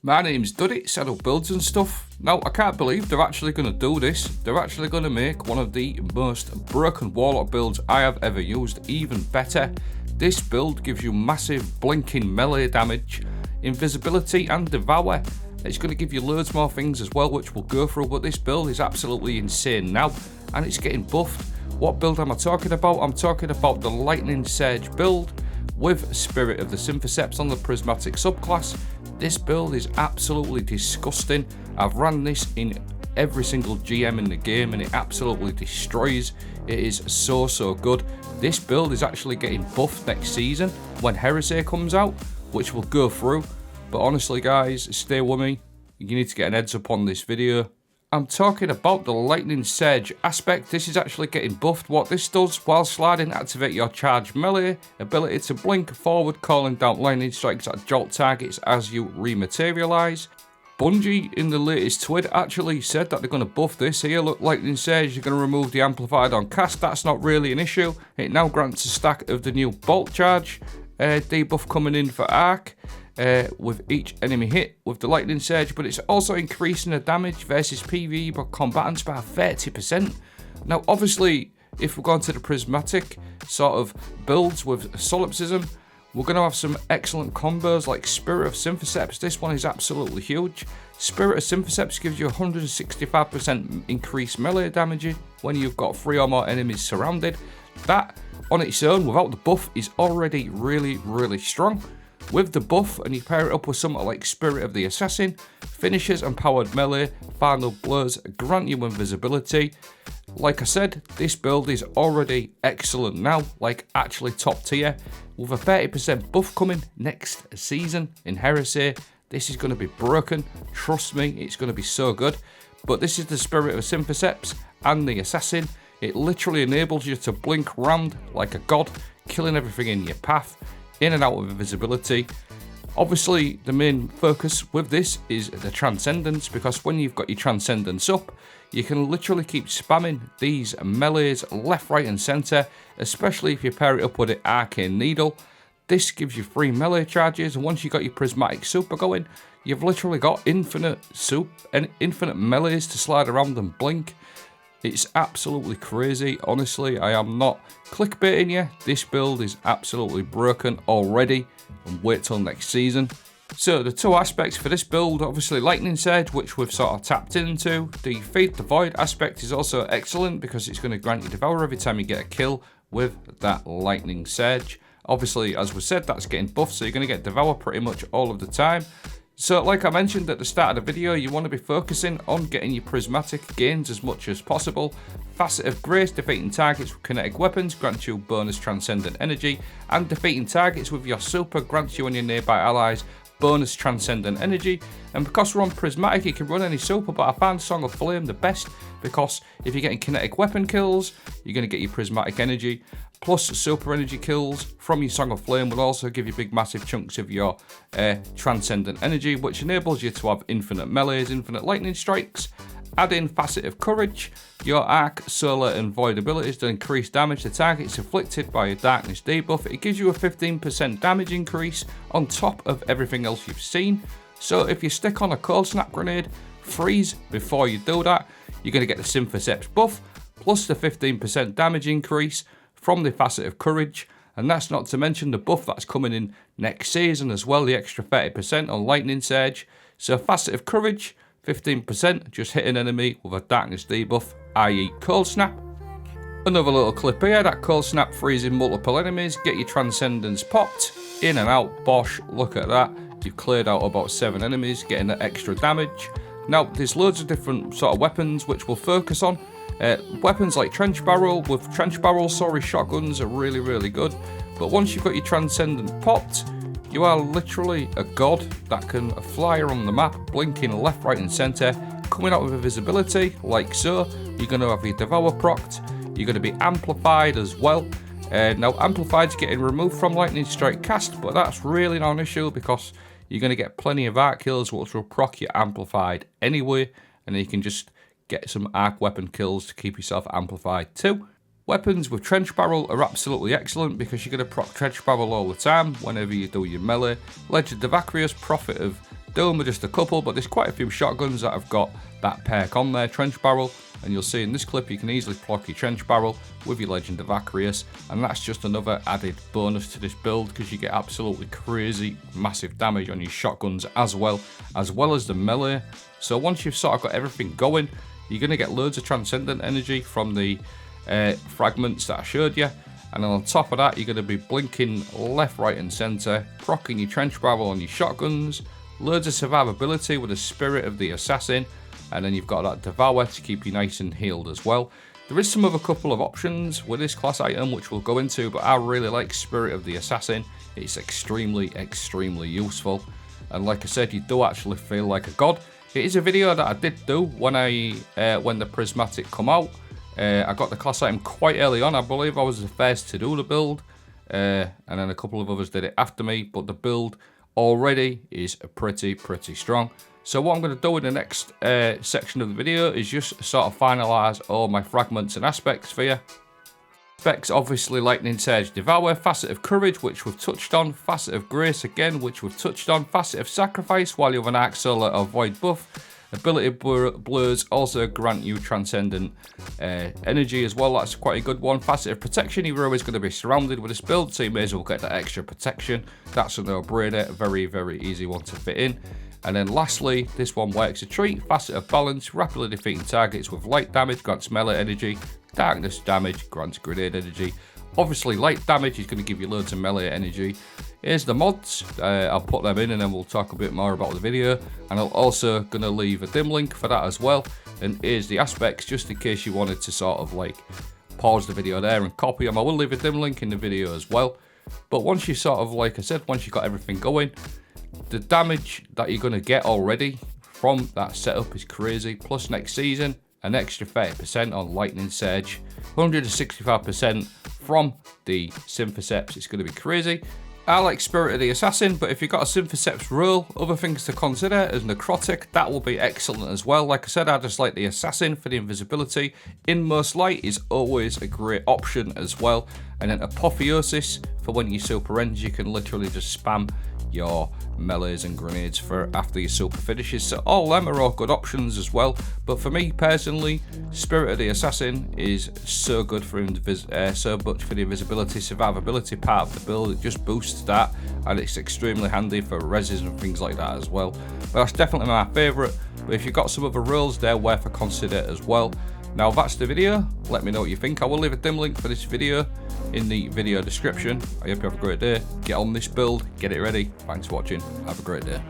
My name's Duddy, set up builds and stuff. Now, I can't believe they're actually going to do this. They're actually going to make one of the most broken warlock builds I have ever used even better. This build gives you massive blinking melee damage, invisibility and devour. It's going to give you loads more things as well, which we'll go through, but this build is absolutely insane now, and it's getting buffed. What build am I talking about? I'm talking about the Lightning Surge build with Spirit of the Synthoceps on the Prismatic subclass. This build is absolutely disgusting. I've ran this in every single GM in the game and it absolutely destroys. It is so good. This build is actually getting buffed next season when Heresy comes out, which we'll go through. But honestly guys, stay with me. You need to get an heads up on this video. I'm talking about the Lightning Surge aspect. This is actually getting buffed. What this does, while sliding, activate your charge melee ability to blink forward, calling down lightning strikes that jolt targets as you rematerialize. Bungie in the latest tweet actually said that they're going to buff this. Here, look, Lightning Surge, you're going to remove the amplified on cast. That's not really an issue. It now grants a stack of the new bolt charge debuff coming in for Arc. With each enemy hit with the Lightning Surge, but it's also increasing the damage versus PvE combatants by 30%. Now obviously, if we're going to the Prismatic sort of builds with solipsism, we're going to have some excellent combos like Spirit of Synthoceps. This one is absolutely huge. Spirit of Synthoceps gives you 165% increased melee damage when you've got 3 or more enemies surrounded. That on its own, without the buff, is already really strong. With the buff, and you pair it up with something like Spirit of the Assassin, finishes and powered melee, final blows grant you invisibility. Like I said, this build is already excellent now, like actually top tier. With a 30% buff coming next season in Heresy, this is going to be broken. Trust me, it's going to be so good. But this is the Spirit of Synthoceps and the Assassin. It literally enables you to blink round like a god, killing everything in your path, in and out of invisibility. Obviously, the main focus with this is the Transcendence, because when you've got your Transcendence up, you can literally keep spamming these melees left, right and centre, especially if you pair it up with the Arcane Needle. This gives you 3 melee charges, and once you've got your Prismatic super going, you've literally got infinite melees to slide around and blink. It's absolutely crazy. Honestly, I am not clickbaiting you. This build is absolutely broken already, and wait till next season. So the 2 aspects for this build, obviously Lightning Surge, which we've sort of tapped into. The Feed the Void aspect is also excellent because it's going to grant you Devour every time you get a kill with that Lightning Surge. Obviously, as we said, that's getting buffed, so you're going to get Devour pretty much all of the time. So like I mentioned at the start of the video, you want to be focusing on getting your Prismatic gains as much as possible. Facet of Grace, defeating targets with kinetic weapons grants you bonus transcendent energy, and defeating targets with your super grants you and your nearby allies bonus transcendent energy. And because we're on Prismatic, you can run any super, but I found Song of Flame the best because if you're getting kinetic weapon kills, you're going to get your Prismatic energy. Plus super energy kills from your Song of Flame will also give you big massive chunks of your transcendent energy, which enables you to have infinite melees, infinite lightning strikes. Add in Facet of Courage, your Arc, Solar and Void abilities to increase damage to targets afflicted by a Darkness debuff. It gives you a 15% damage increase on top of everything else you've seen. So if you stick on a Cold Snap Grenade, freeze before you do that, you're going to get the Synthoceps buff, plus the 15% damage increase from the Facet of Courage, and that's not to mention the buff that's coming in next season as well, the extra 30% on Lightning Surge. So Facet of Courage, 15%, just hit an enemy with a Darkness debuff, i.e. Cold Snap. Another little clip here, that Cold Snap freezing multiple enemies, get your Transcendence popped, in and out, bosh, look at that. You've cleared out about 7 enemies, getting that extra damage. Now, there's loads of different sort of weapons which we'll focus on. Weapons like Trench Barrel, with Trench Barrel, shotguns are really good. But once you've got your Transcendent popped, you are literally a god that can fly around the map, blinking left, right and centre, coming out with invisibility, like so. You're going to have your Devour procced, you're going to be amplified as well. Now, amplified's getting removed from Lightning Strike cast, but that's really not an issue because you're going to get plenty of arc kills which will proc your amplified anyway, and then you can just get some arc weapon kills to keep yourself amplified too. Weapons with Trench Barrel are absolutely excellent because you're going to proc Trench Barrel all the time whenever you do your melee. Legend of Acrius, Prophet of do them with just a couple, but there's quite a few shotguns that have got that perk on there, trench barrel, and you'll see in this clip you can easily proc your trench barrel with your Legend of Acreus, and that's just another added bonus to this build because you get absolutely crazy massive damage on your shotguns as well as the melee. So once you've sort of got everything going, you're going to get loads of transcendent energy from the fragments that I showed you, and then on top of that you're going to be blinking left, right and centre, proccing your trench barrel on your shotguns, loads of survivability with the Spirit of the Assassin, and then you've got that Devour to keep you nice and healed as well. There is some other couple of options with this class item which we'll go into, but I really like Spirit of the Assassin. It's extremely useful, and like I said, you do actually feel like a god. It is a video that I did do when the Prismatic come out. I got the class item quite early on. I believe I was the first to do the build, and then a couple of others did it after me, but the build already is pretty strong. So what I'm going to do in the next section of the video is just sort of finalize all my fragments and aspects for you. Aspects, obviously, Lightning Surge, Devour, Facet of Courage, which we've touched on, Facet of Grace again, which we've touched on, Facet of Sacrifice, while you have an Arc Solar or Void buff. Ability Blurs also grant you Transcendent energy as well, that's quite a good one. Facet of Protection, your hero is going to be surrounded with this build, so you may as well get that extra protection. That's a no-brainer, very easy one to fit in. And then lastly, this one works a treat, Facet of Balance, rapidly defeating targets with light damage, grants melee energy, darkness damage, grants grenade energy. Obviously light damage is going to give you loads of melee energy. Here's the mods, I'll put them in and then we'll talk a bit more about the video, and I'm also going to leave a dim link for that as well. And here's the aspects, just in case you wanted to sort of like pause the video there and copy them. I will leave a dim link in the video as well. But once you sort of, like I said, once you've got everything going, the damage that you're going to get already from that setup is crazy. Plus next season, an extra 30% on Lightning Surge, 165% from the Synthoceps. It's going to be crazy. I like Spirit of the Assassin, but if you've got a Synthoceps rule, other things to consider as Necrotic, that will be excellent as well. Like I said, I just like the Assassin for the invisibility. Inmost Light is always a great option as well. And then Apotheosis for when you super ends, you can literally just spam your melees and grenades for after your super finishes. So all them are all good options as well. But for me personally, Spirit of the Assassin is so good for so much for the invisibility, survivability part of the build. It just boosts that, and it's extremely handy for reses and things like that as well. But that's definitely my favourite. But if you've got some other rules, they're worth a consider as well. Now that's the video. Let me know what you think. I will leave a dim link for this video in the video description. I hope you have a great day. Get on this build, get it ready. Thanks for watching. Have a great day.